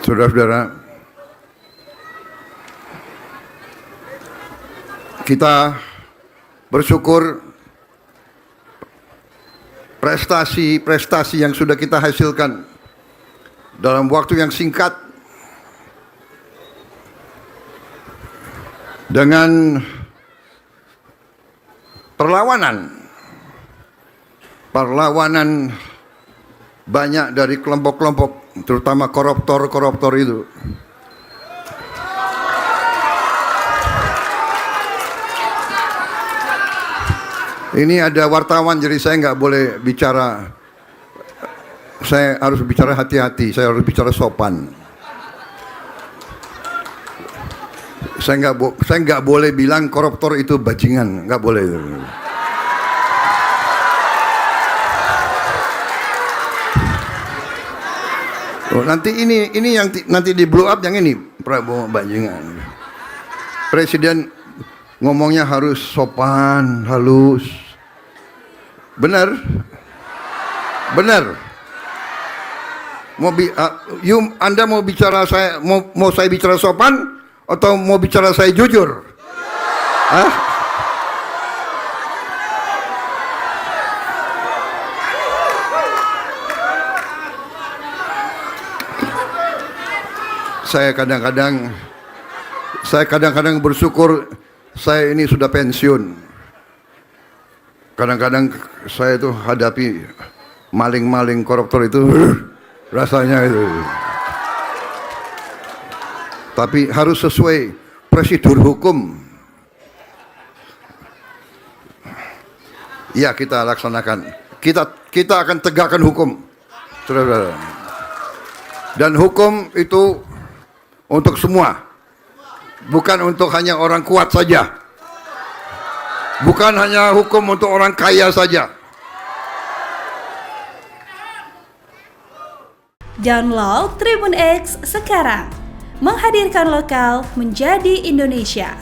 Saudara-saudara, kita bersyukur prestasi-prestasi yang sudah kita hasilkan dalam waktu yang singkat dengan perlawanan banyak dari kelompok-kelompok, terutama koruptor itu. Ini ada wartawan, jadi saya nggak boleh bicara. Saya harus bicara hati-hati, saya harus bicara sopan. Saya nggak boleh bilang koruptor itu bajingan, nggak boleh. Oh, nanti ini yang nanti di blow up yang ini Prabowo bajingan. Presiden ngomongnya harus sopan, halus. Benar? Benar. Anda mau bicara mau saya bicara sopan atau mau bicara saya jujur? Hah? Saya kadang-kadang bersyukur saya ini sudah pensiun. Kadang-kadang saya itu hadapi maling-maling koruptor itu rasanya itu. Tapi harus sesuai prosedur hukum. Ya, kita laksanakan. Kita akan tegakkan hukum. Saudara-saudara. Dan hukum itu untuk semua. Bukan untuk hanya orang kuat saja. Bukan hanya hukum untuk orang kaya saja. Download Tribun X sekarang. Menghadirkan lokal menjadi Indonesia.